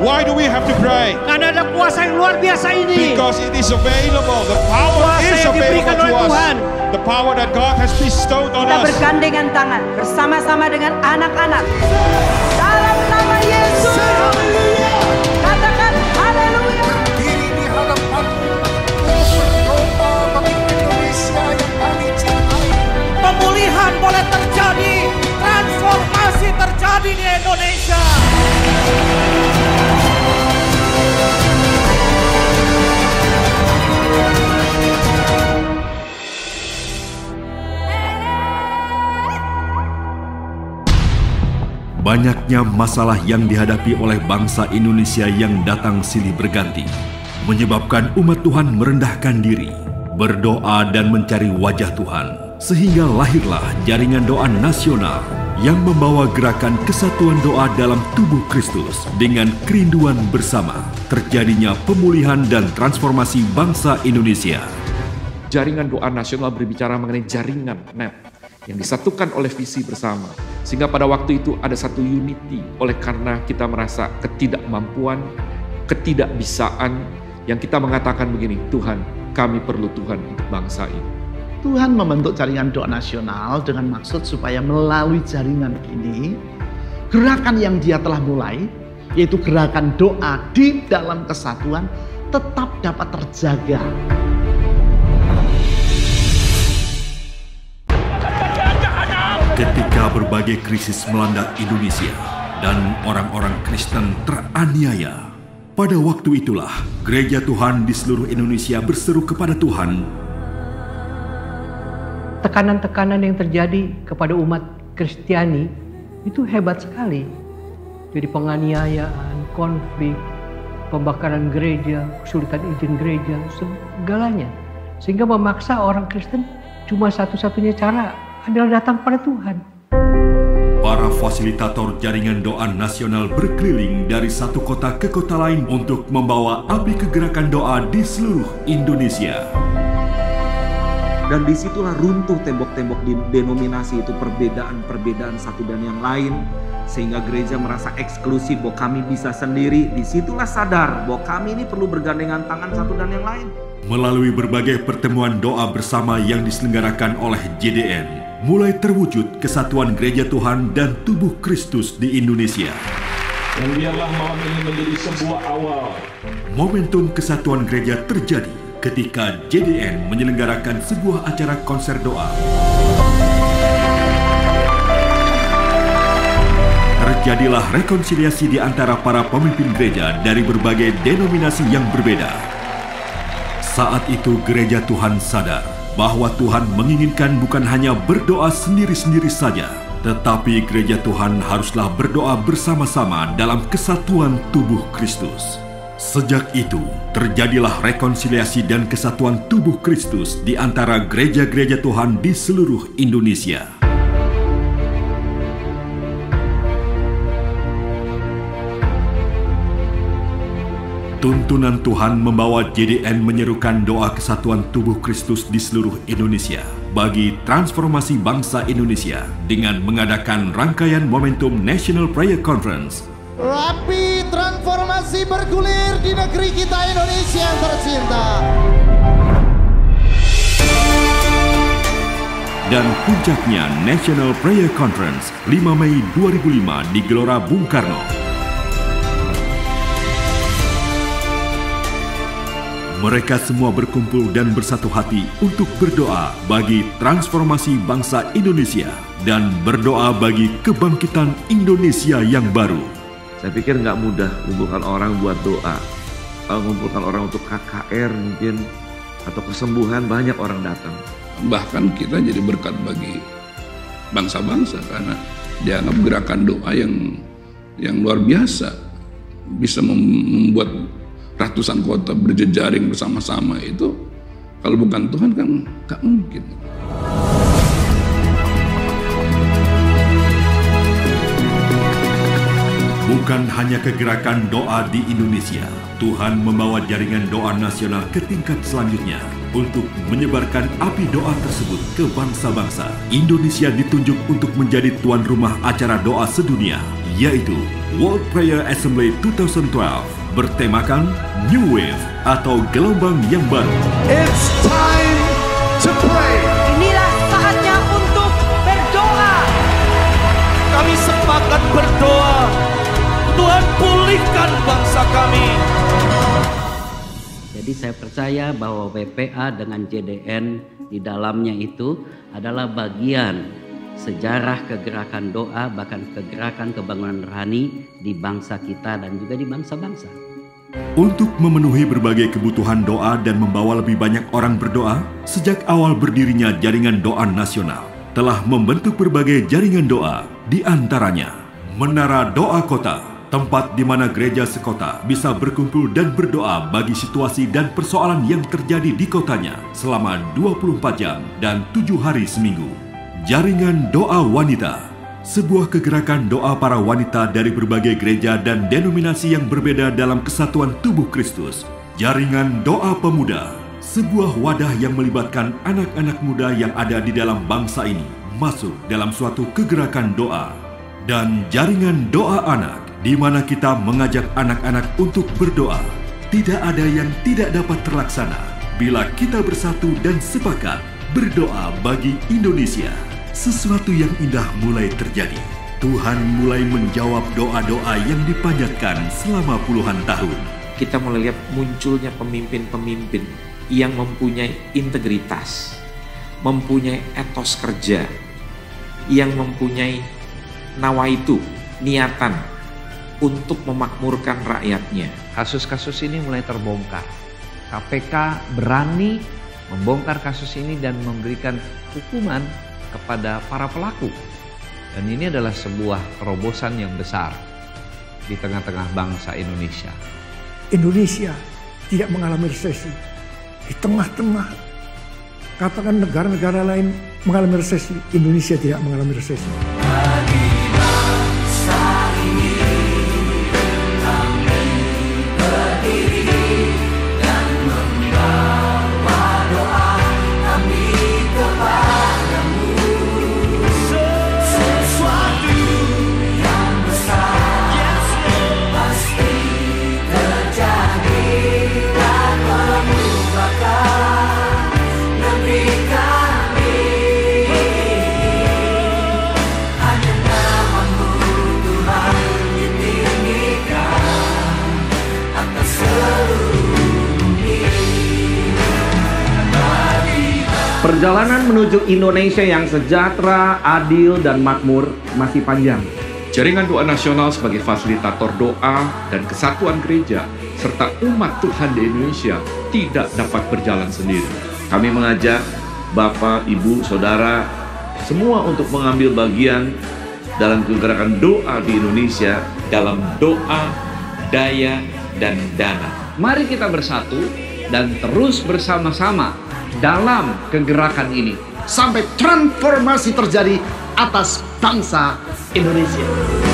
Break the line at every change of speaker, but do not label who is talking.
Why do we have to pray?
Karena ada kuasa yang luar biasa ini.
Because it is available. The power
Kuasa
is
yang
available
diberikan
to
oleh
us.
Tuhan.
The power that God has bestowed on
Kita
us.
bergandengan tangan bersama-sama dengan anak-anak. Dalam nama Yesus. Katakan haleluya.
Berdiri di hadapanmu, berdoa bagi Indonesia yang kami cintai.
Pemulihan boleh terjadi. Transformasi terjadi di Indonesia.
Banyaknya masalah yang dihadapi oleh bangsa Indonesia yang datang silih berganti, menyebabkan umat Tuhan merendahkan diri, berdoa dan mencari wajah Tuhan, sehingga lahirlah jaringan doa nasional yang membawa gerakan kesatuan doa dalam tubuh Kristus dengan kerinduan bersama, terjadinya pemulihan dan transformasi bangsa Indonesia.
Jaringan doa nasional berbicara mengenai jaringan net yang disatukan oleh visi bersama. Sehingga pada waktu itu ada satu unity oleh karena kita merasa ketidakmampuan, ketidakbisaan yang kita mengatakan begini, Tuhan, kami perlu Tuhan untuk bangsa ini.
Tuhan membentuk jaringan doa nasional dengan maksud supaya melalui jaringan ini, gerakan yang Dia telah mulai, yaitu gerakan doa di dalam kesatuan, tetap dapat terjaga.
Ketika berbagai krisis melanda Indonesia dan orang-orang Kristen teraniaya, pada waktu itulah gereja Tuhan di seluruh Indonesia berseru kepada Tuhan.
Tekanan-tekanan yang terjadi kepada umat Kristiani itu hebat sekali. Jadi penganiayaan, konflik, pembakaran gereja, kesulitan izin gereja, segalanya. Sehingga memaksa orang Kristen cuma satu-satunya cara adalah datang pada Tuhan.
Para fasilitator jaringan doa nasional berkeliling dari satu kota ke kota lain untuk membawa api kegerakan doa di seluruh Indonesia.
Dan disitulah runtuh tembok-tembok di denominasi itu, perbedaan-perbedaan satu dan yang lain. Sehingga gereja merasa eksklusif bahwa kami bisa sendiri. Disitulah sadar bahwa kami ini perlu bergandengan tangan satu dan yang lain.
Melalui berbagai pertemuan doa bersama yang diselenggarakan oleh JDN, mulai terwujud kesatuan gereja Tuhan dan tubuh Kristus di Indonesia.
Dan biarlah malam ini menjadi sebuah awal.
Momentum kesatuan gereja terjadi ketika JDN menyelenggarakan sebuah acara konser doa. Terjadilah rekonsiliasi di antara para pemimpin gereja dari berbagai denominasi yang berbeda. Saat itu gereja Tuhan sadar bahwa Tuhan menginginkan bukan hanya berdoa sendiri-sendiri saja, tetapi gereja Tuhan haruslah berdoa bersama-sama dalam kesatuan tubuh Kristus. Sejak itu, terjadilah rekonsiliasi dan kesatuan tubuh Kristus di antara gereja-gereja Tuhan di seluruh Indonesia. Tuntunan Tuhan membawa JDN menyerukan doa kesatuan tubuh Kristus di seluruh Indonesia bagi transformasi bangsa Indonesia dengan mengadakan rangkaian momentum National Prayer Conference.
Api transformasi bergulir di negeri kita Indonesia yang tercinta.
Dan puncaknya National Prayer Conference 5 Mei 2005 di Gelora Bung Karno. Mereka semua berkumpul dan bersatu hati untuk berdoa bagi transformasi bangsa Indonesia dan berdoa bagi kebangkitan Indonesia yang baru.
Saya pikir nggak mudah mengumpulkan orang buat doa. Kalau mengumpulkan orang untuk KKR mungkin atau kesembuhan, banyak orang datang.
Bahkan kita jadi berkat bagi bangsa-bangsa karena dianggap gerakan doa yang luar biasa, bisa membuat ratusan kota berjejaring bersama-sama. Itu kalau bukan Tuhan kan nggak mungkin.
Bukan hanya kegerakan doa di Indonesia, Tuhan membawa jaringan doa nasional ke tingkat selanjutnya untuk menyebarkan api doa tersebut ke bangsa-bangsa. Indonesia ditunjuk untuk menjadi tuan rumah acara doa sedunia yaitu World Prayer Assembly 2012 bertemakan New Wave atau gelombang yang baru.
It's time to pray.
Inilah saatnya untuk berdoa.
Kami sepakat berdoa. Tuhan pulihkan bangsa kami.
Jadi saya percaya bahwa WPA dengan JDN di dalamnya itu adalah bagian sejarah kegerakan doa, bahkan kegerakan kebangunan rohani di bangsa kita dan juga di bangsa-bangsa.
Untuk memenuhi berbagai kebutuhan doa dan membawa lebih banyak orang berdoa, sejak awal berdirinya Jaringan Doa Nasional telah membentuk berbagai jaringan doa, di antaranya Menara Doa Kota, tempat di mana gereja sekota bisa berkumpul dan berdoa bagi situasi dan persoalan yang terjadi di kotanya selama 24 jam dan 7 hari seminggu. Jaringan Doa Wanita, sebuah kegerakan doa para wanita dari berbagai gereja dan denominasi yang berbeda dalam kesatuan tubuh Kristus. Jaringan Doa Pemuda, sebuah wadah yang melibatkan anak-anak muda yang ada di dalam bangsa ini masuk dalam suatu kegerakan doa. Dan Jaringan Doa Anak, di mana kita mengajak anak-anak untuk berdoa. Tidak ada yang tidak dapat terlaksana bila kita bersatu dan sepakat berdoa bagi Indonesia. Sesuatu yang indah mulai terjadi. Tuhan mulai menjawab doa-doa yang dipanjatkan selama puluhan tahun.
Kita mulai lihat munculnya pemimpin-pemimpin yang mempunyai integritas, mempunyai etos kerja, yang mempunyai nawaitu, niatan untuk memakmurkan rakyatnya.
Kasus-kasus ini mulai terbongkar. KPK berani membongkar kasus ini dan memberikan hukuman kepada para pelaku. Dan ini adalah sebuah terobosan yang besar di tengah-tengah bangsa Indonesia.
Indonesia tidak mengalami resesi. Di tengah-tengah katakan negara-negara lain mengalami resesi, Indonesia tidak mengalami resesi.
Perjalanan menuju Indonesia yang sejahtera, adil, dan makmur masih panjang.
Jaringan Doa Nasional sebagai fasilitator doa dan kesatuan gereja serta umat Tuhan di Indonesia tidak dapat berjalan sendiri.
Kami mengajak Bapak, Ibu, Saudara, semua untuk mengambil bagian dalam kegerakan doa di Indonesia dalam doa, daya, dan dana.
Mari kita bersatu dan terus bersama-sama dalam kegerakan ini
sampai transformasi terjadi atas bangsa Indonesia.